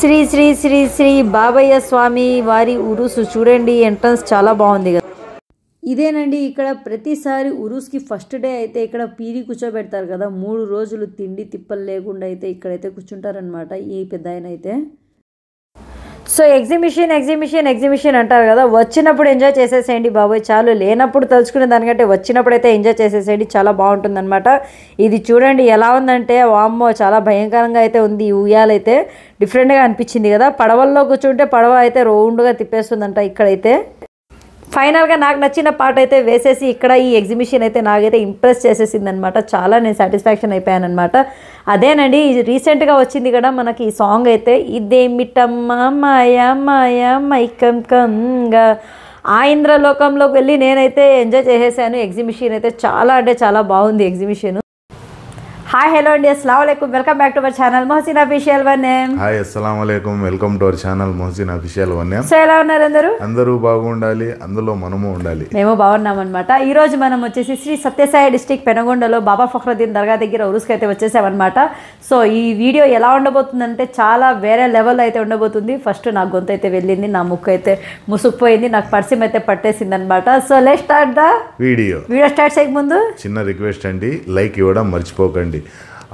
శ్రీ శ్రీ శ్రీ శ్రీ బాబయ్య స్వామి వారి ఉరుసు చూడండి. ఎంట్రన్స్ చాలా బాగుంది కదా. ఇదేనండి ఇక్కడ ప్రతిసారి ఉరుస్కి ఫస్ట్ డే అయితే ఇక్కడ పీరి కూర్చోబెడతారు కదా. 3 రోజులు తిండి తిప్పలు లేకుండా అయితే ఇక్కడైతే కూర్చుంటారనమాట ఈ పెద్ద ఆయన అయితే. సో ఎగ్జిబిషన్ అంటారు కదా. వచ్చినప్పుడు ఎంజాయ్ చేసేసేయండి బాబోయ్ చాలు. లేనప్పుడు తలుచుకునే దానికంటే వచ్చినప్పుడు అయితే ఎంజాయ్ చేసేసేయండి, చాలా బాగుంటుందన్నమాట. ఇది చూడండి ఎలా ఉందంటే వామ్మో చాలా భయంకరంగా అయితే ఉంది. ఈ ఉయ్యాలైతే డిఫరెంట్గా అనిపించింది కదా. పడవల్లో కూర్చుంటే పడవ అయితే రౌండ్గా తిప్పేస్తుందంట. ఇక్కడైతే ఫైనల్గా నాకు నచ్చిన పాట అయితే వేసేసి ఇక్కడ ఈ ఎగ్జిబిషన్ అయితే నాకైతే ఇంప్రెస్ చేసేసింది అనమాట. చాలా నేను సాటిస్ఫాక్షన్ అయిపోయాను అనమాట. అదేనండి రీసెంట్గా వచ్చింది కదా మనకి ఈ సాంగ్ అయితే, ఇదేమిటమ్మా మాయా మాయా మైకంగా ఆ ఇంద్రలోకంలోకి వెళ్ళి నేనైతే ఎంజాయ్ చేసేసాను. ఎగ్జిబిషన్ అయితే చాలా అంటే చాలా బాగుంది ఎగ్జిబిషన్. హాయ్ హలో అండి, అస్సలాముఅలైకుం, welcome back to our channel Mohsin official one name. Hi అస్సలాముఅలైకుం, welcome to our channel Mohsin official one name. So ఎలా ఉన్నారు అందరూ? అందరూ బాగుండాలి, అందులో మనము ఉండాలి. మేము బాగున్నాం అనమాట. ఈ రోజు మనం వచ్చేసి శ్రీ సత్యసాయి డిస్ట్రిక్ట్ పెనుగొండలో బాబా ఫఖ్రుద్దీన్ దర్గా దగ్గర ఉరుస్కి అయితే వచ్చేసామన్నమాట. సో ఈ వీడియో ఎలా ఉండబోతుందంటే చాలా వేరే లెవెల్ అయితే ఉండబోతుంది. ఫస్ట్ నా గొంతు అయితే వెళ్ళింది, నా ముక్కు అయితే ముసుకుపోయింది, నాకు పర్సిమ్ అయితే పట్టేసింది అనమాట. So let's start the video start చేయక ముందు చిన్న రిక్వెస్ట్ అండి, లైక్ ఇవ్వడం మర్చిపోకండి.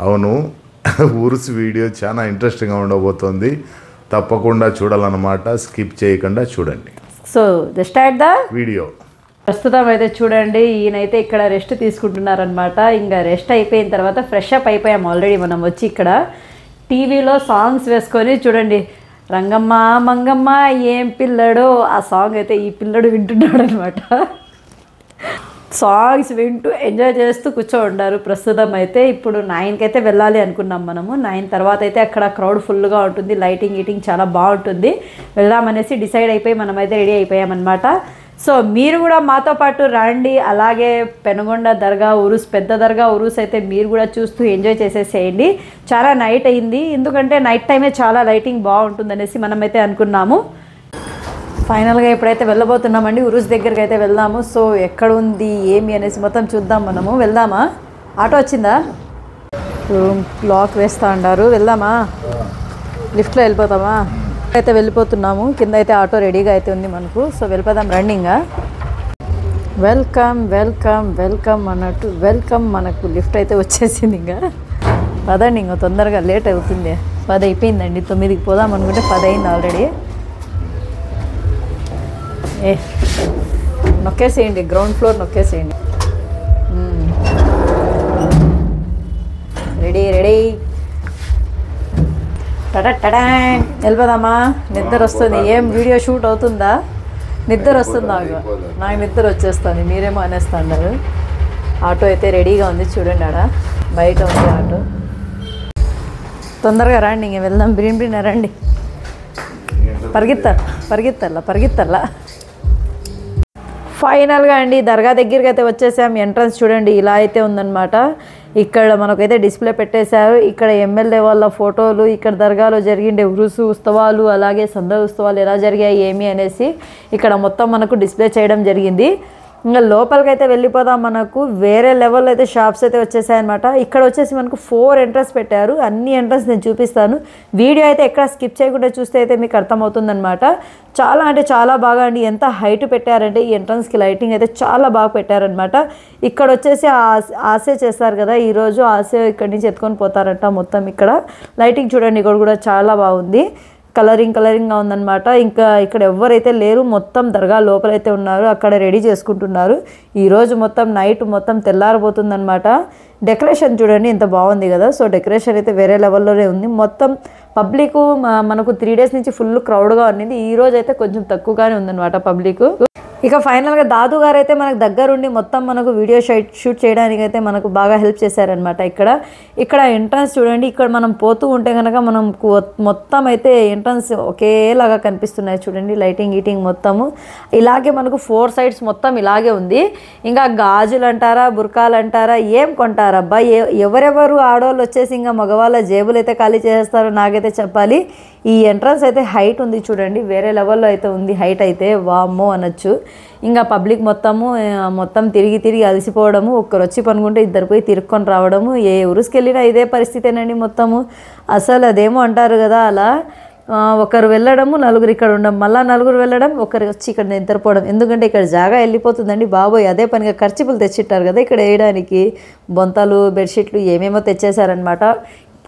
అవును, ఊరుస్ వీడియో చాలా ఇంట్రెస్టింగ్గా ఉండబోతుంది, తప్పకుండా చూడాలన్నమాట, స్కిప్ చేయకుండా చూడండి. So start the video. ప్రస్తుతం అయితే చూడండి ఈయనైతే ఇక్కడ రెస్ట్ తీసుకుంటున్నారనమాట. ఇంకా రెస్ట్ అయిపోయిన తర్వాత ఫ్రెష్ అప్ అయిపోయాం ఆల్రెడీ మనం వచ్చి. ఇక్కడ టీవీలో సాంగ్స్ వేసుకొని చూడండి, రంగమ్మ మంగమ్మ ఏం పిల్లడో ఆ సాంగ్ అయితే ఈ పిల్లడు వింటున్నాడు అనమాట. సాంగ్స్ వింటూ ఎంజాయ్ చేస్తూ కూర్చో ఉన్నారు. ప్రస్తుతం అయితే ఇప్పుడు 9కి అయితే వెళ్ళాలి అనుకున్నాం మనము. 9 తర్వాత అయితే అక్కడ క్రౌడ్ ఫుల్గా ఉంటుంది, లైటింగ్ చాలా బాగుంటుంది, వెళ్దామనేసి డిసైడ్ అయిపోయి మనమైతే రెడీ అయిపోయామన్నమాట. సో మీరు కూడా మాతో పాటు రండి. అలాగే పెనుగొండ దర్గా ఉరుస్, పెద్ద దర్గా ఉరుస్ అయితే మీరు కూడా చూస్తూ ఎంజాయ్ చేసేసేయండి. చాలా నైట్ అయింది, ఎందుకంటే నైట్ టైమే చాలా లైటింగ్ బాగుంటుందనేసి మనమైతే అనుకున్నాము. ఫైనల్గా ఇప్పుడైతే వెళ్ళబోతున్నామండి, ఉరుస్ దగ్గరికి అయితే వెళ్దాము. సో ఎక్కడ ఉంది ఏమి అనేసి మొత్తం చూద్దాం మనము. వెళ్దామా? ఆటో వచ్చిందా? లాక్ వేస్తూ ఉంటారు, వెళ్దామా? లిఫ్ట్లో వెళ్ళిపోతామా? అయితే వెళ్ళిపోతున్నాము. కింద అయితే ఆటో రెడీగా అయితే ఉంది మనకు. సో వెళ్ళిపోదాం రండింగా. వెల్కమ్ వెల్కమ్ వెల్కమ్ అన్నట్టు వెల్కమ్, మనకు లిఫ్ట్ అయితే వచ్చేసింది. ఇంకా పదండి, ఇంకా తొందరగా లేట్ అవుతుంది. 10 అయిపోయిందండి, 9కి పోదాం అనుకుంటే 10 అయింది ఆల్రెడీ. నొక్కేసేయండి, గ్రౌండ్ ఫ్లోర్ నొక్కేసేయండి. రెడీ టడా వెళ్ళిపోదామా? నిద్ర వస్తుంది. ఏం వీడియో షూట్ అవుతుందా? నిద్ర వస్తుందా? నాకు నిద్ర వచ్చేస్తుంది, మీరేమో అనేస్తున్నారు. ఆటో అయితే రెడీగా ఉంది చూడండి, ఆడ బయట ఉంది ఆటో. తొందరగా రండి, ఇంక వెళ్దాం. బిరిన రండి, పరిగెత్తల్లా. ఫైనల్గా అండి దర్గా దగ్గరికి అయితే వచ్చేసాం. ఎంట్రన్స్ చూడండి ఇలా అయితే ఉందన్నమాట. ఇక్కడ మనకైతే డిస్ప్లే పెట్టేశారు. ఇక్కడ ఎమ్మెల్యే వాళ్ళ ఫోటోలు, ఇక్కడ దర్గాలో జరిగిండే ఉరుసు ఉత్సవాలు, అలాగే సంద ఉత్సవాలు ఎలా జరిగాయి ఏమి అనేసి ఇక్కడ మొత్తం మనకు డిస్ప్లే చేయడం జరిగింది. ఇంకా లోపలికి అయితే వెళ్ళిపోదాం. మనకు వేరే లెవెల్లో అయితే షాప్స్ అయితే వచ్చేసాయన్నమాట. ఇక్కడ వచ్చేసి మనకు 4 ఎంట్రన్స్ పెట్టారు. అన్ని ఎంట్రన్స్ నేను చూపిస్తాను. వీడియో అయితే ఎక్కడ స్కిప్ చేయకుండా చూస్తే అయితే మీకు అర్థమవుతుందన్నమాట. చాలా అంటే చాలా బాగా అండి. ఎంత హైట్ పెట్టారంటే ఈ ఎంట్రన్స్కి లైటింగ్ అయితే చాలా బాగా పెట్టారనమాట. ఇక్కడ వచ్చేసి ఆసే చేస్తారు కదా ఈరోజు, ఆసే ఇక్కడి నుంచి ఎత్తుకొని పోతారంట. మొత్తం ఇక్కడ లైటింగ్ చూడండి, ఇక్కడ కూడా చాలా బాగుంది, కలరింగ్గా ఉందన్నమాట. ఇంకా ఇక్కడ ఎవరైతే లేరు, మొత్తం దర్గా లోపలైతే ఉన్నారు, అక్కడ రెడీ చేసుకుంటున్నారు. ఈరోజు మొత్తం నైట్ మొత్తం తెల్లారిపోతుందన్నమాట. డెకరేషన్ చూడండి ఎంత బాగుంది కదా. సో డెకరేషన్ అయితే వేరే లెవెల్లోనే ఉంది. మొత్తం పబ్లిక్ మనకు 3 డేస్ నుంచి ఫుల్ క్రౌడ్గా ఉన్నది. ఈరోజు అయితే కొంచెం తక్కువగానే ఉందన్నమాట పబ్లిక్. ఇక ఫైనల్గా దాదు గారు అయితే మనకు దగ్గరుండి మొత్తం మనకు వీడియో షూట్ చేయడానికి అయితే మనకు బాగా హెల్ప్ చేశారనమాట. ఇక్కడ ఎంట్రన్స్ చూడండి, ఇక్కడ మనం పోతూ ఉంటే కనుక మనం మొత్తం అయితే ఎంట్రన్స్ ఒకేలాగా కనిపిస్తున్నాయి చూడండి. లైటింగ్ మొత్తము ఇలాగే మనకు 4 సైడ్స్ మొత్తం ఇలాగే ఉంది. ఇంకా గాజులు అంటారా, బుర్కాలు అంటారా, ఏం కొంటారా అబ్బా? ఎవరెవరు ఆడవాళ్ళు వచ్చేసి ఇంకా మగవాళ్ళ జేబులు అయితే ఖాళీ చేసేస్తారో నాకైతే చెప్పాలి. ఈ ఎంట్రన్స్ అయితే హైట్ ఉంది చూడండి, వేరే లెవెల్లో అయితే ఉంది హైట్ అయితే, వామ్మో అనొచ్చు. ఇంకా పబ్లిక్ మొత్తం తిరిగి అలసిపోవడము, ఒక్కరు వచ్చి పనుకుంటే ఇద్దరు పోయి తిరుక్కొని రావడము. ఏ ఊరుసుకెళ్ళినా ఇదే పరిస్థితేనండి మొత్తము. అసలు అదేమో అంటారు కదా, అలా ఒకరు వెళ్ళడము, నలుగురు ఇక్కడ ఉండడం, మళ్ళీ నలుగురు వెళ్ళడం, ఒకరు వచ్చి ఇక్కడ నిద్రపోవడం. ఎందుకంటే ఇక్కడ జాగా వెళ్ళిపోతుందండి బాబోయ్. అదే పనిగా ఖర్చులు తెచ్చిట్టారు కదా ఇక్కడ వేయడానికి, బొంతలు, బెడ్షీట్లు ఏమేమో తెచ్చేసారనమాట.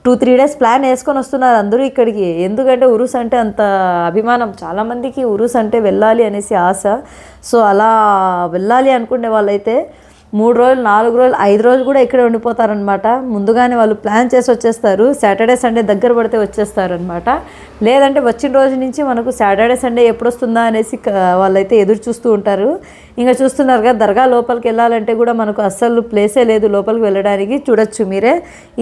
2-3 డేస్ ప్లాన్ వేసుకొని వస్తున్నారు అందరూ ఇక్కడికి. ఎందుకంటే ఉరుస్ అంటే అంత అభిమానం, చాలామందికి ఉరుస్ అంటే వెళ్ళాలి అనేసి ఆశ. సో అలా వెళ్ళాలి అనుకునే వాళ్ళైతే 3 రోజులు, 4 రోజులు, 5 రోజులు కూడా ఇక్కడే ఉండిపోతారనమాట. ముందుగానే వాళ్ళు ప్లాన్ చేసి వచ్చేస్తారు. సాటర్డే సండే దగ్గర పడితే వచ్చేస్తారనమాట. లేదంటే వచ్చిన రోజు నుంచి మనకు సాటర్డే సండే ఎప్పుడు వస్తుందా అనేసి వాళ్ళైతే ఎదురు చూస్తూ ఉంటారు. ఇంకా చూస్తున్నారు కదా, దర్గా లోపలికి వెళ్ళాలంటే కూడా మనకు అస్సలు ప్లేసే లేదు లోపలికి వెళ్ళడానికి. చూడొచ్చు మీరే,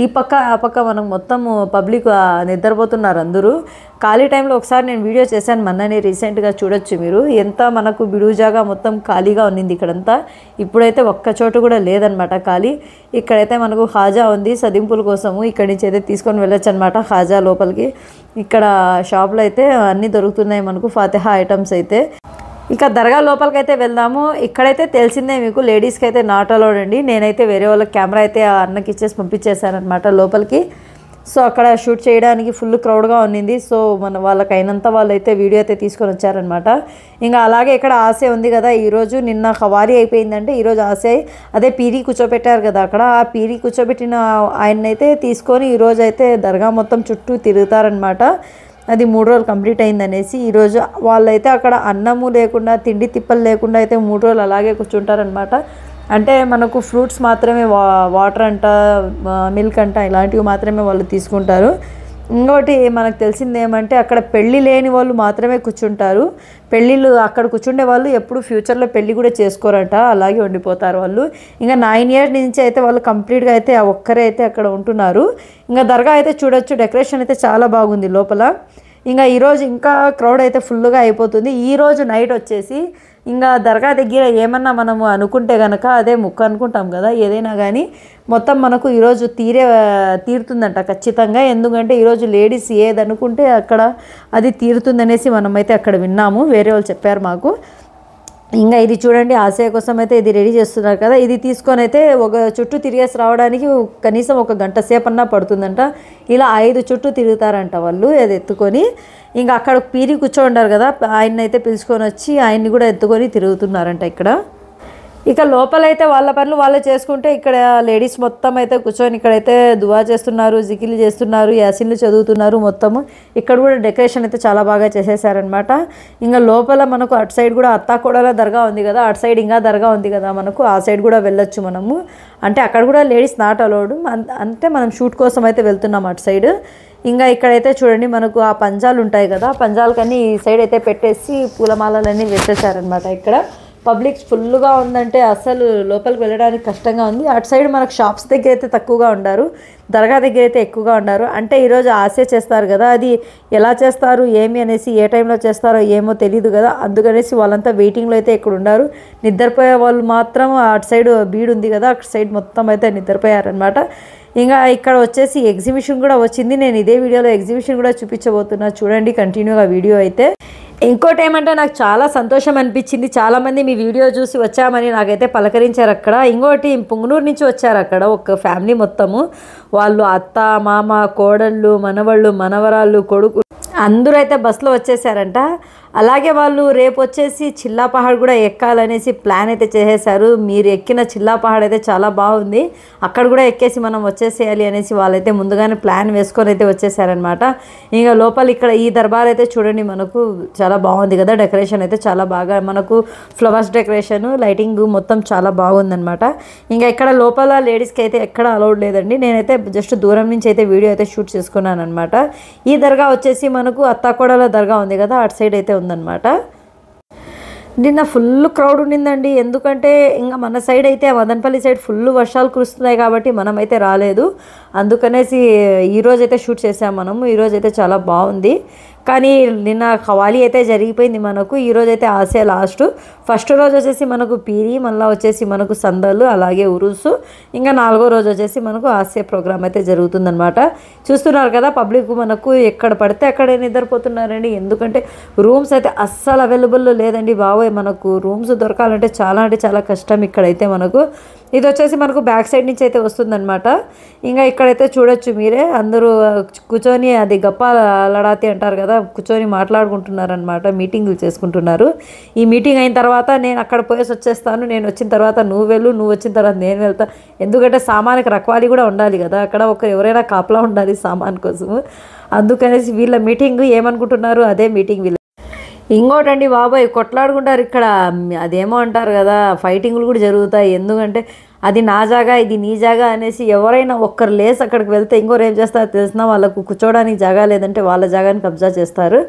ఈ పక్క ఆ పక్క మనకు మొత్తం పబ్లిక్ నిద్రపోతున్నారు అందరూ. ఖాళీ టైంలో ఒకసారి నేను వీడియో చేశాను మొన్ననే రీసెంట్గా, చూడొచ్చు మీరు. ఎంత మనకు బిడుజాగా మొత్తం ఖాళీగా ఉన్నింది ఇక్కడంతా. ఇప్పుడైతే ఒక్క చోటు కూడా లేదనమాట ఖాళీ. ఇక్కడైతే మనకు హాజా ఉంది సదింపుల కోసము, ఇక్కడి నుంచి అయితే తీసుకొని వెళ్ళొచ్చు అనమాట హాజా లోపలికి. ఇక్కడ షాప్లో అయితే అన్నీ దొరుకుతున్నాయి మనకు, ఫాతిహా ఐటమ్స్ అయితే. ఇక దర్గా లోపలికి అయితే వెళ్దాము. ఇక్కడైతే తెలిసిందే మీకు, లేడీస్కి అయితే నాట్ అలౌడ్ అండి. నేనైతే వేరే వాళ్ళకి కెమెరా అయితే అన్నకి ఇచ్చేసి పంపించేశానమాట లోపలికి. సో అక్కడ షూట్ చేయడానికి ఫుల్ క్రౌడ్గా ఉన్నింది. సో వాళ్ళకి అయినంత వాళ్ళైతే వీడియో అయితే తీసుకొని వచ్చారనమాట. ఇంకా అలాగే ఇక్కడ ఆశే ఉంది కదా, ఈరోజు నిన్న ఖవారీ అయిపోయిందంటే ఈరోజు ఆశే అదే పీరీ కూర్చోబెట్టారు కదా అక్కడ, ఆ పీరీ కూర్చోబెట్టిన ఆయన్నైతే తీసుకొని ఈరోజు అయితే దర్గా మొత్తం చుట్టూ తిరుగుతారనమాట. అది 3 రోజులు కంప్లీట్ అయిందనేసి ఈరోజు వాళ్ళైతే అక్కడ అన్నము లేకుండా, తిండి తిప్పలు లేకుండా అయితే 3 రోజులు అలాగే కూర్చుంటారనమాట. అంటే మనకు ఫ్రూట్స్ మాత్రమే, వాటర్ అంట, మిల్క్ అంట, ఇలాంటివి మాత్రమే వాళ్ళు తీసుకుంటారు. ఇంకోటి మనకు తెలిసింది ఏమంటే అక్కడ పెళ్ళి లేని వాళ్ళు మాత్రమే కూర్చుంటారు. పెళ్ళిళ్ళు అక్కడ కూర్చుండే వాళ్ళు ఎప్పుడు ఫ్యూచర్లో పెళ్ళి కూడా చేసుకోరంట, అలాగే ఉండిపోతారు వాళ్ళు. ఇంకా 9 ఇయర్స్ నుంచి అయితే వాళ్ళు కంప్లీట్గా అయితే ఒక్కరే అయితే అక్కడ ఉంటున్నారు. ఇంకా దర్గా అయితే చూడొచ్చు, డెకరేషన్ అయితే చాలా బాగుంది లోపల. ఇంకా ఈరోజు ఇంకా క్రౌడ్ అయితే ఫుల్గా అయిపోతుంది. ఈరోజు నైట్ వచ్చేసి ఇంకా దర్గా దగ్గర ఏమన్నా మనము అనుకుంటే కనుక, అదే ముక్క అనుకుంటాం కదా ఏదైనా కానీ, మొత్తం మనకు ఈరోజు తీరుతుందంట ఖచ్చితంగా. ఎందుకంటే ఈరోజు లేడీస్ ఏది అనుకుంటే అక్కడ అది తీరుతుందనేసి మనమైతే అక్కడ విన్నాము, వేరే వాళ్ళు చెప్పారు మాకు. ఇంకా ఇది చూడండి, ఆశయ కోసం అయితే ఇది రెడీ చేస్తున్నారు కదా, ఇది తీసుకొని అయితే ఒక చుట్టూ తిరిగేసి రావడానికి కనీసం 1 గంట సేపన్నా పడుతుందంట. ఇలా 5 చుట్టూ తిరుగుతారంట వాళ్ళు అది ఎత్తుకొని. ఇంకా అక్కడ పీరి కూర్చోండారు కదా, ఆయన్ని అయితే పిలుచుకొని వచ్చి ఆయన్ని కూడా ఎత్తుకొని తిరుగుతున్నారంట ఇక్కడ. ఇక లోపలైతే వాళ్ళ పనులు వాళ్ళు చేసుకుంటే, ఇక్కడ లేడీస్ మొత్తం అయితే కూర్చొని ఇక్కడైతే దువా చేస్తున్నారు, జికిలు చేస్తున్నారు, యాసిన్లు చదువుతున్నారు మొత్తము. ఇక్కడ కూడా డెకరేషన్ అయితే చాలా బాగా చేసేసారనమాట. ఇంకా లోపల మనకు అటు సైడ్ కూడా అత్తాకోడల దర్గా ఉంది కదా, అటు సైడ్ ఇంకా దర్గా ఉంది కదా మనకు, ఆ సైడ్ కూడా వెళ్ళొచ్చు మనము. అంటే అక్కడ కూడా లేడీస్ నాట్ అలౌడ్, అంటే మనం షూట్ కోసం అయితే వెళ్తున్నాం అటు సైడ్. ఇంకా ఇక్కడైతే చూడండి మనకు ఆ పంజాలు ఉంటాయి కదా, పంజాలకన్నీ ఈ సైడ్ అయితే పెట్టేసి పూలమాలలన్నీ వేసేసారనమాట. ఇక్కడ పబ్లిక్ ఫుల్గా ఉందంటే అసలు లోపలికి వెళ్ళడానికి కష్టంగా ఉంది. అటు సైడ్ మనకు షాప్స్ దగ్గర అయితే తక్కువగా ఉన్నారు, దర్గా దగ్గర అయితే ఎక్కువగా ఉన్నారు. అంటే ఈరోజు ఆశే చేస్తారు కదా, అది ఎలా చేస్తారు ఏమి అనేసి, ఏ టైంలో చేస్తారో ఏమో తెలియదు కదా, అందుకనేసి వాళ్ళంతా వెయిటింగ్లో అయితే ఇక్కడ ఉన్నారు. నిద్రపోయే వాళ్ళు మాత్రం అటు సైడ్ బీడు ఉంది కదా, అటు సైడ్ మొత్తం అయితే నిద్రపోయారనమాట. ఇంకా ఇక్కడ వచ్చేసి ఎగ్జిబిషన్ కూడా వచ్చింది. నేను ఇదే వీడియోలో ఎగ్జిబిషన్ కూడా చూపించబోతున్నా, చూడండి కంటిన్యూగా వీడియో అయితే. ఇంకోటి ఏమంటే నాకు చాలా సంతోషం అనిపించింది, చాలామంది మీ వీడియో చూసి వచ్చామని నాకైతే పలకరించారు అక్కడ. ఇంకోటి పుంగనూరు నుంచి వచ్చారు అక్కడ ఒక ఫ్యామిలీ మొత్తము, వాళ్ళు అత్త, మామ, కోడళ్ళు, మనవళ్ళు, మనవరాళ్ళు, కొడుకు అందరూ అయితే బస్సులో వచ్చేసారంట. అలాగే వాళ్ళు రేపు వచ్చేసి చిల్లా పహాడ్ కూడా ఎక్కాలనేసి ప్లాన్ అయితే చేసేసారు. మీరు ఎక్కిన చిల్లా పహాడ్ అయితే చాలా బాగుంది, అక్కడ కూడా ఎక్కేసి మనం వచ్చేసేయాలి అనేసి వాళ్ళైతే ముందుగానే ప్లాన్ వేసుకొని అయితే వచ్చేసారనమాట. ఇంకా లోపల ఇక్కడ ఈ దర్బార్ అయితే చూడండి మనకు చాలా బాగుంది కదా, డెకరేషన్ అయితే చాలా బాగా, మనకు ఫ్లవర్స్ డెకరేషన్, లైటింగ్ మొత్తం చాలా బాగుందనమాట. ఇంకా ఇక్కడ లోపల లేడీస్కి అయితే ఎక్కడ అలౌడ్ లేదండి. నేనైతే జస్ట్ దూరం నుంచి అయితే వీడియో అయితే షూట్ చేసుకున్నాను అనమాట. ఈ దర్గా వచ్చేసి మనకు అత్తాకోడల దర్గా ఉంది కదా, అటు సైడ్ అయితే ఉందన్నమాట. నిన్న ఫుల్ క్రౌడ్ ఉండిందండి, ఎందుకంటే ఇంకా మన సైడ్ అయితే మదనపల్లి సైడ్ ఫుల్ వర్షాలు కురుస్తున్నాయి కాబట్టి మనమైతే రాలేదు, అందుకనేసి ఈరోజైతే షూట్ చేసాం మనము. ఈరోజైతే చాలా బాగుంది, కానీ నిన్న ఖవాలీ అయితే జరిగిపోయింది మనకు. ఈరోజైతే ఆశే లాస్ట్. ఫస్ట్ రోజు వచ్చేసి మనకు పీరి, మళ్ళీ వచ్చేసి మనకు సందలు, అలాగే ఉరుసు, ఇంకా 4వ రోజు వచ్చేసి మనకు ఆశే ప్రోగ్రామ్ అయితే జరుగుతుందనమాట. చూస్తున్నారు కదా పబ్లిక్ మనకు ఎక్కడ పడితే అక్కడే నిద్రపోతున్నారండి, ఎందుకంటే రూమ్స్ అయితే అస్సలు అవైలబుల్ లేదండి బాబోయ్. మనకు రూమ్స్ దొరకాలంటే చాలా అంటే చాలా కష్టం ఇక్కడైతే మనకు. ఇది వచ్చేసి మనకు బ్యాక్ సైడ్ నుంచి అయితే వస్తుందన్నమాట. ఇంకా ఇక్కడైతే చూడొచ్చు మీరే, అందరూ కూర్చొని అది గప్ప లడాతి అంటారు కదా, కూర్చొని మాట్లాడుకుంటున్నారనమాట, మీటింగులు చేసుకుంటున్నారు. ఈ మీటింగ్ అయిన తర్వాత నేను అక్కడ పోయేసి వచ్చేస్తాను, నేను వచ్చిన తర్వాత నువ్వు వెళ్ళు, నువ్వు వచ్చిన తర్వాత నేను వెళ్తా. ఎందుకంటే సామాన్కి రఖవాళీ కూడా ఉండాలి కదా, అక్కడ ఎవరైనా కాపలా ఉండాలి సామాన్ కోసము. అందుకనేసి వీళ్ళ మీటింగ్ ఏమనుకుంటున్నారు అదే మీటింగ్ వీళ్ళ. ఇంకోటండి బాబాయ్, కొట్లాడుకుంటారు ఇక్కడ, అదేమో అంటారు కదా, ఫైటింగ్లు కూడా జరుగుతాయి. ఎందుకంటే అది నా జాగా ఇది నీ జాగా అనేసి ఎవరైనా ఒక్కరు లేసి అక్కడికి వెళ్తే ఇంకోరు ఏం చేస్తారో తెలిసినా వాళ్ళకు కూర్చోడానికి జాగా లేదంటే వాళ్ళ జాగాని కబ్జా చేస్తారు.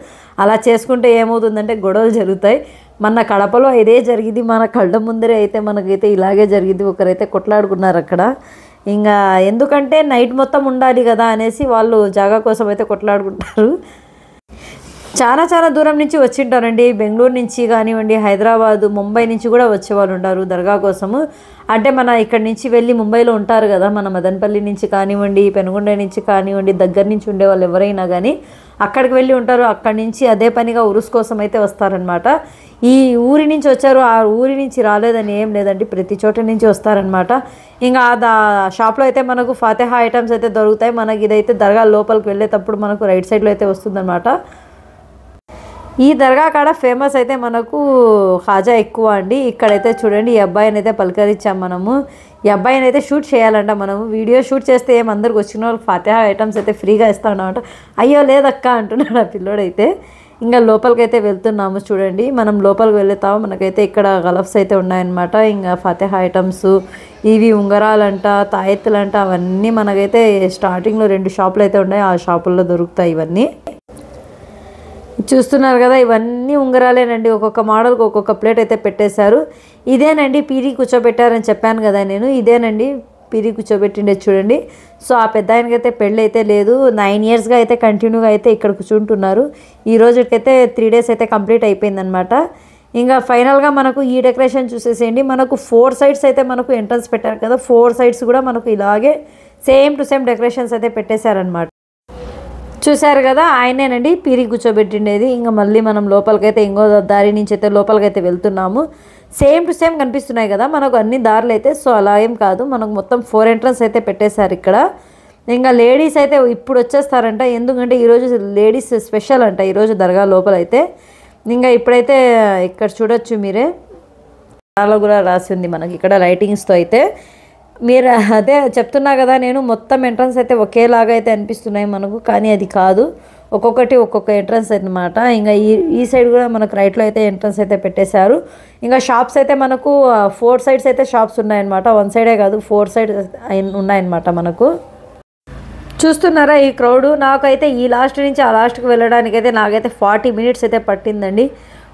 అలా చేసుకుంటే ఏమవుతుందంటే గొడవలు జరుగుతాయి. మన కడపలో ఇదే జరిగింది, మన కళ్ళ ముందరే అయితే మనకైతే ఇలాగే జరిగింది. ఒకరైతే కొట్లాడుకున్నారు అక్కడ. ఇంకా ఎందుకంటే నైట్ మొత్తం ఉండాలి కదా అనేసి వాళ్ళు జాగా కోసం అయితే కొట్లాడుకుంటారు. చాలా చాలా దూరం నుంచి వచ్చింటారండి, బెంగళూరు నుంచి కానివ్వండి, హైదరాబాదు, ముంబై నుంచి కూడా వచ్చేవాళ్ళు ఉంటారు దర్గా కోసము. అంటే మన ఇక్కడ నుంచి వెళ్ళి ముంబైలో ఉంటారు కదా, మన మదనపల్లి నుంచి కానివ్వండి, పెనుగొండ నుంచి కానివ్వండి, దగ్గర నుంచి ఉండేవాళ్ళు ఎవరైనా కానీ అక్కడికి వెళ్ళి ఉంటారు. అక్కడి నుంచి అదే పనిగా ఉరుస్ కోసం అయితే వస్తారనమాట. ఈ ఊరి నుంచి వచ్చారు, ఆ ఊరి నుంచి రాలేదని ఏం లేదండి, ప్రతి చోట నుంచి వస్తారనమాట. ఇంకా ఆ షాప్లో అయితే మనకు ఫాతిహా ఐటమ్స్ అయితే దొరుకుతాయి. మనకి ఇదైతే దర్గా లోపలికి వెళ్ళేటప్పుడు మనకు రైట్ సైడ్లో అయితే వస్తుందన్నమాట. ఈ దర్గా కాడ ఫేమస్ అయితే మనకు ఖాజా ఎక్కువ అండి. ఇక్కడైతే చూడండి, ఈ అబ్బాయిని అయితే పలకరించాం మనము. ఈ అబ్బాయిని అయితే షూట్ చేయాలంట మనము. వీడియో షూట్ చేస్తే అందరికి వచ్చిన వాళ్ళకి ఫాతిహా ఐటమ్స్ అయితే ఫ్రీగా ఇస్తా ఉన్నామంట. అయ్యో లేదక్క అంటున్నాడు ఆ పిల్లోడైతే. ఇంకా లోపలికి అయితే వెళ్తున్నాము చూడండి. మనం లోపలికి వెళ్తాము, మనకైతే ఇక్కడ గలఫ్స్ అయితే ఉన్నాయన్నమాట. ఇంకా ఫాతిహా ఐటమ్స్, ఇవి ఉంగరాలంట, తాయెత్తులంట, అవన్నీ మనకైతే స్టార్టింగ్లో 2 షాపులు అయితే ఉన్నాయి, ఆ షాపుల్లో దొరుకుతాయి ఇవన్నీ. చూస్తున్నారు కదా, ఇవన్నీ ఉంగరాలేనండి. ఒక్కొక్క మోడల్కి ఒక్కొక్క ప్లేట్ అయితే పెట్టేశారు. ఇదేనండి పీరి కూర్చోబెట్టారని చెప్పాను కదా నేను, ఇదేనండి పీరి కూర్చోబెట్టిండే చూడండి. సో ఆ పెద్ద ఆయనకైతే పెళ్ళి అయితే లేదు, 9 ఇయర్స్గా అయితే కంటిన్యూగా అయితే ఇక్కడ కూర్చుంటున్నారు. ఈ రోజుకైతే 3 డేస్ అయితే కంప్లీట్ అయిపోయిందనమాట. ఇంకా ఫైనల్గా మనకు ఈ డెకరేషన్ చూసేసేయండి. మనకు 4 సైడ్స్ అయితే మనకు ఎంట్రన్స్ పెట్టారు కదా, 4 సైడ్స్ కూడా మనకు ఇలాగే సేమ్ టు సేమ్ డెకరేషన్స్ అయితే పెట్టేశారనమాట. చూశారు కదా, ఆయనేనండి పీరి కూర్చోబెట్టిండేది. ఇంకా మళ్ళీ మనం లోపలికైతే ఇంకో దారి నుంచి అయితే లోపలికైతే వెళ్తున్నాము. సేమ్ టు సేమ్ కనిపిస్తున్నాయి కదా మనకు అన్ని దారులు అయితే. సో అలా ఏం కాదు, మనకు మొత్తం 4 ఎంట్రన్స్ అయితే పెట్టేశారు ఇక్కడ. ఇంకా లేడీస్ అయితే ఇప్పుడు వచ్చేస్తారంట, ఎందుకంటే ఈరోజు లేడీస్ స్పెషల్ అంట ఈరోజు దర్గా లోపలైతే. ఇంకా ఇప్పుడైతే ఇక్కడ చూడొచ్చు మీరే, కూడా రాసి ఉంది మనకి ఇక్కడ లైటింగ్స్తో అయితే. మీరు అదే చెప్తున్నా కదా నేను, మొత్తం ఎంట్రన్స్ అయితే ఒకేలాగా అయితే అనిపిస్తున్నాయి మనకు, కానీ అది కాదు, ఒక్కొక్కటి ఒక్కొక్క ఎంట్రన్స్ అనమాట. ఇంకా ఈ సైడ్ కూడా మనకు రైట్లో అయితే ఎంట్రన్స్ అయితే పెట్టేశారు. ఇంకా షాప్స్ అయితే మనకు 4 సైడ్స్ అయితే షాప్స్ ఉన్నాయన్నమాట, 1 సైడే కాదు 4 సైడ్ ఉన్నాయన్నమాట మనకు. చూస్తున్నారా ఈ క్రౌడ్, నాకైతే ఈ లాస్ట్ నుంచి ఆ లాస్ట్కి వెళ్ళడానికైతే నాకైతే 40 మినిట్స్ అయితే పట్టిందండి.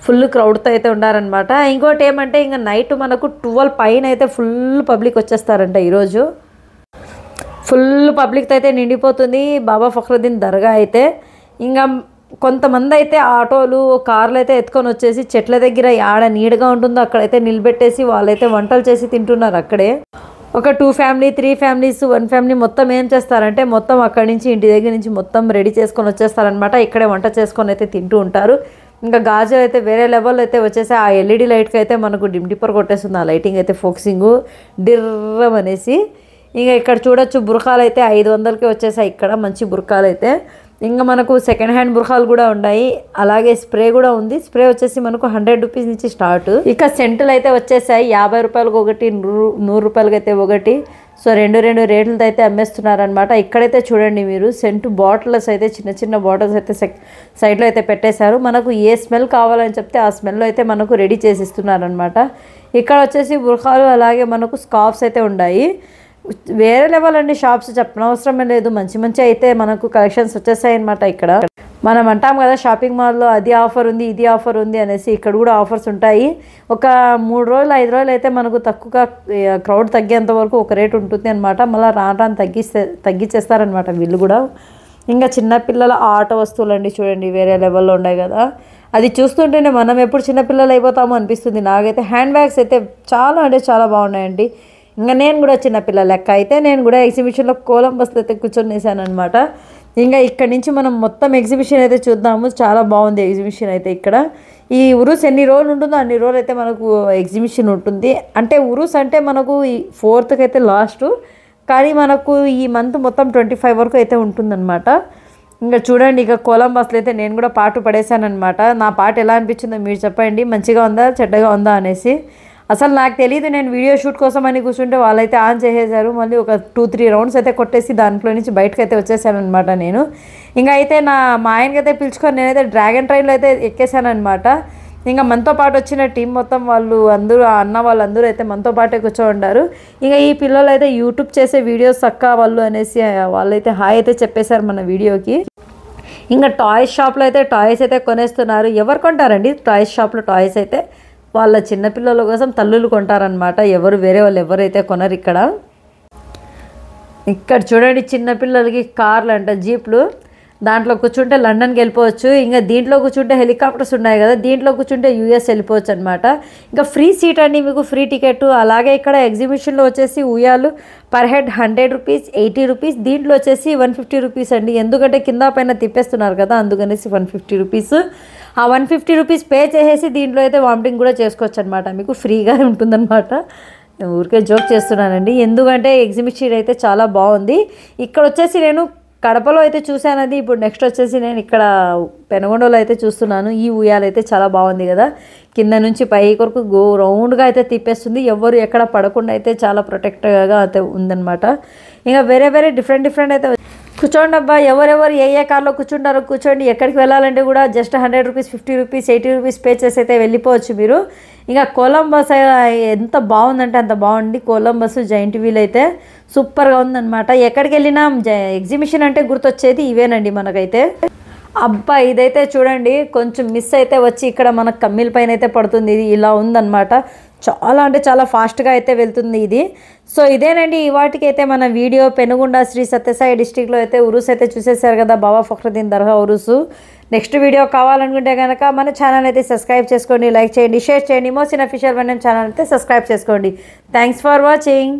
ఫుల్ క్రౌడ్తో అయితే ఉండారనమాట. ఇంకోటి ఏమంటే ఇంకా నైట్ మనకు 12 పైన అయితే ఫుల్ పబ్లిక్ వచ్చేస్తారంట ఈరోజు. ఫుల్ పబ్లిక్తో అయితే నిండిపోతుంది బాబా ఫఖ్రుద్దీన్ దర్గా అయితే. ఇంకా కొంతమంది అయితే ఆటోలు, కార్లు అయితే ఎత్తుకొని వచ్చేసి చెట్ల దగ్గర ఆడ నీడగా ఉంటుందో అక్కడైతే నిలబెట్టేసి వాళ్ళైతే వంటలు చేసి తింటున్నారు అక్కడే. ఒక 2 ఫ్యామిలీ 3 ఫ్యామిలీస్ 1 ఫ్యామిలీ మొత్తం ఏం చేస్తారంటే మొత్తం అక్కడి నుంచి ఇంటి దగ్గర నుంచి మొత్తం రెడీ చేసుకొని వచ్చేస్తారనమాట. ఇక్కడే వంట చేసుకొని అయితే తింటూ ఉంటారు. ఇంకా గాజులు అయితే వేరే లెవెల్ అయితే వచ్చేసి ఆ ఎల్ఈడి లైట్కి అయితే మనకు డిప్పర్ కొట్టేస్తుంది ఆ లైటింగ్ అయితే, ఫోకసింగ్ డిర్రం అనేసి. ఇంకా ఇక్కడ చూడొచ్చు బుర్ఖాలు అయితే 500కే వచ్చేసాయి ఇక్కడ, మంచి బుర్ఖాలు అయితే. ఇంకా మనకు సెకండ్ హ్యాండ్ బుర్ఖాలు కూడా ఉన్నాయి, అలాగే స్ప్రే కూడా ఉంది. స్ప్రే వచ్చేసి మనకు 100 రూపీస్ నుంచి స్టార్ట్. ఇక సెంటులు అయితే వచ్చేసాయి 50 రూపాయలకు ఒకటి, 100 రూపాయలకి అయితే ఒకటి. సో 2 రేట్లతో అయితే అమ్మేస్తున్నారనమాట. ఇక్కడైతే చూడండి మీరు, సెంటు బాటిల్స్ అయితే చిన్న చిన్న బాటిల్స్ అయితే సైడ్లో అయితే పెట్టేశారు. మనకు ఏ స్మెల్ కావాలని చెప్తే ఆ స్మెల్లో అయితే మనకు రెడీ చేసి ఇస్తున్నారనమాట. ఇక్కడ వచ్చేసి బుర్ఖాలు అలాగే మనకు స్కార్ఫ్స్ అయితే ఉన్నాయి. వేరే లెవెల్ అండి షాప్స్, చెప్పనవసరమే లేదు, మంచి మంచి అయితే మనకు కలెక్షన్స్ వచ్చేసాయి అనమాట. ఇక్కడ మనం అంటాం కదా షాపింగ్ మాల్లో అది ఆఫర్ ఉంది ఇది ఆఫర్ ఉంది అనేసి, ఇక్కడ కూడా ఆఫర్స్ ఉంటాయి. ఒక 3 రోజులు 5 రోజులు అయితే మనకు తక్కువగా క్రౌడ్ తగ్గేంత వరకు ఒక రేట్ ఉంటుంది అనమాట. మళ్ళీ రాను తగ్గించేస్తారనమాట వీళ్ళు కూడా. ఇంకా చిన్నపిల్లల ఆట వస్తువులు అండి చూడండి, వేరే లెవెల్లో ఉన్నాయి కదా. అది చూస్తుంటేనే మనం ఎప్పుడు చిన్నపిల్లలు అయిపోతామో అనిపిస్తుంది నాకైతే. హ్యాండ్ బ్యాగ్స్ అయితే చాలా అంటే చాలా బాగున్నాయండి. ఇంకా నేను కూడా చిన్నపిల్ల లెక్క అయితే నేను కూడా ఎగ్జిబిషన్లో కొలంబస్లో అయితే కూర్చొని వేసాను అనమాట. ఇంకా ఇక్కడ నుంచి మనం మొత్తం ఎగ్జిబిషన్ అయితే చూద్దాము. చాలా బాగుంది ఎగ్జిబిషన్ అయితే. ఇక్కడ ఈ ఉరుస్ ఎన్ని రోజులు ఉంటుందో అన్ని రోజులు అయితే మనకు ఎగ్జిబిషన్ ఉంటుంది. అంటే ఉరుస్ అంటే మనకు ఈ 4th అయితే లాస్ట్, కానీ మనకు ఈ మంత్ మొత్తం 25 వరకు అయితే ఉంటుందన్నమాట. ఇంకా చూడండి, ఇక కొలంబస్లో అయితే నేను కూడా పాటు పడేశాను అనమాట. నా పాట ఎలా అనిపించిందో మీరు చెప్పండి, మంచిగా ఉందా చెడ్డగా ఉందా అనేసి. అసలు నాకు తెలియదు, నేను వీడియో షూట్ కోసం అని కూర్చుంటే వాళ్ళైతే ఆన్ చేసేసారు. మళ్ళీ ఒక 2-3 రౌండ్స్ అయితే కొట్టేసి దాంట్లో నుంచి బయటకు అయితే వచ్చేసాను అనమాట నేను. ఇంకా అయితే మా ఆయనకైతే పిలుచుకొని నేనైతే డ్రాగన్ ట్రైన్లో అయితే ఎక్కేసాను అనమాట. ఇంకా మనతో పాటు వచ్చిన టీం మొత్తం వాళ్ళు అందరూ, ఆ అన్న వాళ్ళందరూ అయితే మనతో పాటే కూర్చోండారు. ఇంకా ఈ పిల్లలు అయితే యూట్యూబ్ చేసే వీడియోస్ అక్క వాళ్ళు అనేసి వాళ్ళైతే హాయ్ అయితే చెప్పేశారు మన వీడియోకి. ఇంకా టాయ్స్ షాప్లో అయితే టాయ్స్ అయితే కొనేస్తున్నారు. ఎవరు కొంటారండి టాయ్స్ షాప్లో? టాయ్స్ అయితే వాళ్ళ చిన్నపిల్లల కోసం తల్లులు కొంటారనమాట. ఎవరు వేరే వాళ్ళు ఎవరైతే కొనరు ఇక్కడ. ఇక్కడ చూడండి, చిన్నపిల్లలకి కార్లు అంట, జీప్లు. దాంట్లో కూర్చుంటే లండన్కి వెళ్ళిపోవచ్చు. ఇంకా దీంట్లో కూర్చుంటే హెలికాప్టర్స్ ఉన్నాయి కదా, దీంట్లో కూర్చుంటే యూఎస్ వెళ్ళిపోవచ్చు అనమాట. ఇంకా ఫ్రీ సీట్ అండి, మీకు ఫ్రీ టికెట్. అలాగే ఇక్కడ ఎగ్జిబిషన్లో వచ్చేసి ఉయ్యాలు పర్ హెడ్ 100 రూపీస్, 80 రూపీస్. దీంట్లో వచ్చేసి 150 రూపీస్ అండి. ఎందుకంటే కింద పైన తిప్పేస్తున్నారు కదా, అందుకనేసి 150 రూపీస్. ఆ 150 రూపీస్ పే చేసేసి దీంట్లో అయితే వామిటింగ్ కూడా చేసుకోవచ్చు అనమాట. మీకు ఫ్రీగా ఉంటుందన్నమాట. ఊరికే జోక్ చేస్తున్నానండి, ఎందుకంటే ఎగ్జిబిషన్ అయితే చాలా బాగుంది. ఇక్కడ వచ్చేసి నేను కడపలో అయితే చూశానది. ఇప్పుడు నెక్స్ట్ వచ్చేసి నేను ఇక్కడ పెనగొండలో అయితే చూస్తున్నాను. ఈ ఉయ్యాలు అయితే చాలా బాగుంది కదా, కింద నుంచి పై కొరకు రౌండ్గా అయితే తిప్పేస్తుంది. ఎవరు ఎక్కడ పడకుండా అయితే చాలా ప్రొటెక్ట్గా అయితే ఉందన్నమాట. ఇంకా వేరే డిఫరెంట్ అయితే కూర్చోండి అబ్బా, ఎవరెవరు ఏ కార్లో కూర్చుంటారో కూర్చోండి. ఎక్కడికి వెళ్ళాలంటే కూడా just 100 rupees, 50 rupees, 80 rupees pay చేసి అయితే వెళ్ళిపోవచ్చు మీరు. ఇంకా కొలంబస్ ఎంత బాగుందంటే అంత బాగుంది. కొలంబస్ జైంట్ వీల్ అయితే సూపర్గా ఉందన్నమాట. ఎక్కడికి వెళ్ళినా ఎగ్జిబిషన్ అంటే గుర్తొచ్చేది ఇవేనండి మనకైతే. అబ్బా, ఇదైతే చూడండి, కొంచెం మిస్ అయితే వచ్చి ఇక్కడ మనకు కమ్మిల పైన అయితే పడుతుంది. ఇది ఇలా ఉందన్నమాట. చాలా అంటే చాలా ఫాస్ట్గా అయితే వెళ్తుంది ఇది. సో ఇదేనండి వాటికి అయితే మన వీడియో. పెనుగొండ శ్రీ సత్యసాయి డిస్టిక్లో అయితే ఉరుస్ అయితే చూసేశారు కదా, బాబా ఫక్రుద్దీన్ దర్గా ఉరుసు. నెక్స్ట్ వీడియో కావాలనుకుంటే కనుక మన ఛానల్ అయితే సబ్స్క్రైబ్ చేసుకోండి, లైక్ చేయండి, షేర్ చేయండి. మోసిన్ అఫీషియల్ వన్ ఛానల్ అయితే సబ్స్క్రైబ్ చేసుకోండి. Thanks for watching.